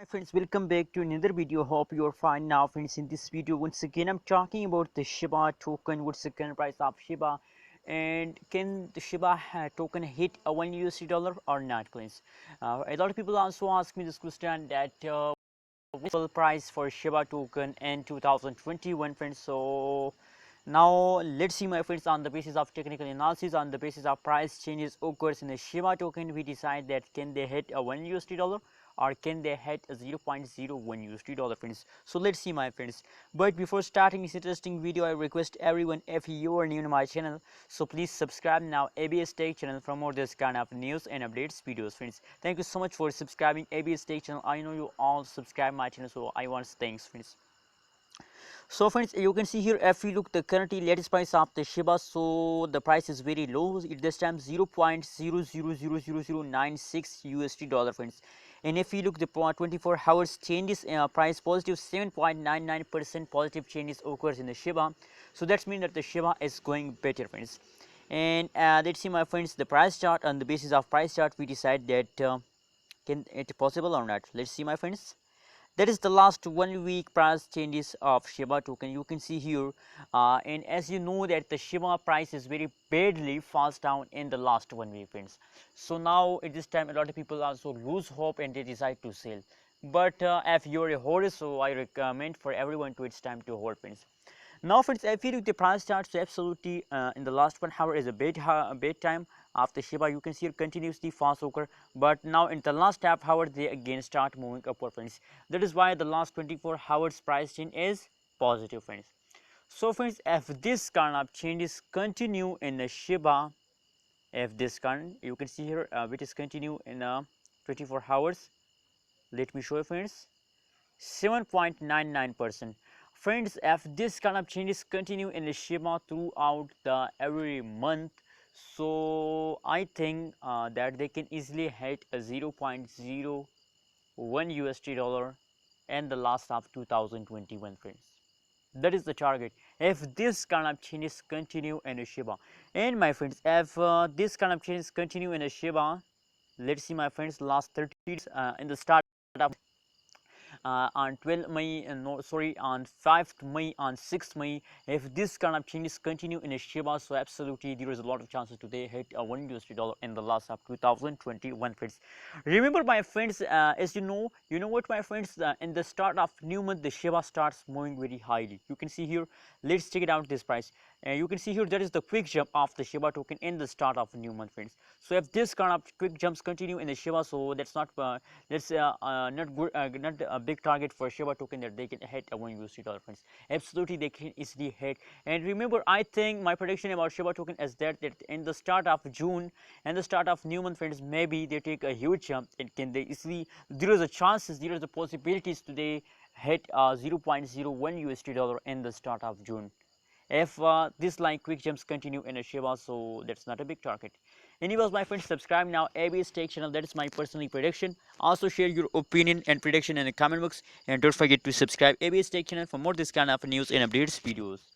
Friends, welcome back to another video. Hope you're fine now, friends. In this video, once again, I'm talking about the Shiba token. What's the current price of Shiba, and can the Shiba token hit a $1 or not, friends? A lot of people also ask me this question that what's the price for Shiba token in 2021, friends. So now let's see, my friends. On the basis of technical analysis, on the basis of price changes occurs in the Shiba token, we decide that can they hit a $1 or can they hit a $0.01 friends. So let's see, my friends. But before starting this interesting video, I request everyone, if you are new to my channel, so please subscribe now ABS Tech channel for more this kind of news and updates videos, friends. Thank you so much for subscribing ABS Tech channel. I know you all subscribe my channel, so I want thanks, friends. So friends, you can see here, if we look the currently latest price of the Shiba, so the price is very low. It this time $0.000096 friends. And if we look the 24 hours changes, price positive 7.99% positive changes occurs in the Shiba. So that's mean that the Shiba is going better, friends. And let's see, my friends, the price chart. On the basis of price chart, we decide that can it possible or not. Let's see, my friends. That is the last 1 week price changes of Shiba token. You can see here, and as you know that the Shiba price is very badly falls down in the last 1 week, friends. So now at this time, a lot of people also lose hope and they decide to sell. But if you're a holder, so I recommend for everyone to it's time to hold, friends. Now, friends, I feel the price chart, so absolutely in the last 1 hour is a bad time of the Shiba. You can see it continuously fast occur, but now in the last half hour they again start moving upward, friends. That is why the last 24 hours price change is positive, friends. So friends, if this kind of changes continue in the Shiba, if this kind, you can see here which is continue in 24 hours, let me show you, friends. 7.99%. Friends, if this kind of changes continue in the Shiba throughout the every month, so I think that they can easily hit a $0.01 in the last of 2021, friends. That is the target. If this kind of changes continue in the Shiba, and my friends, if this kind of changes continue in the Shiba, let's see, my friends, last 30 days in the start of on 12th May, on 5th May, on 6th May, if this kind of changes continue in a Shiba, so absolutely there is a lot of chances today hit a $1 in the last of 2021, friends. Remember, my friends, as you know what, my friends, in the start of new month, the Shiba starts moving very highly. You can see here, let's check it out this price. You can see here that is the quick jump of the Shiba token in the start of new month, friends. So if this kind of quick jumps continue in the Shiba, so that's not not good, not a big target for Shiba token that they can hit a $1, friends. Absolutely, they can easily hit. And remember, I think my prediction about Shiba token is that in the start of June and the start of new month, friends, maybe they take a huge jump and can they easily, there is a chances, there is a possibilities today hit $0.01 in the start of June. If this line quick jumps continue in a Shiba, so that's not a big target. Anyways, my friends, subscribe now ABS Tech channel. That is my personal prediction. Also share your opinion and prediction in the comment box, and don't forget to subscribe ABS Tech channel for more this kind of news and updates videos.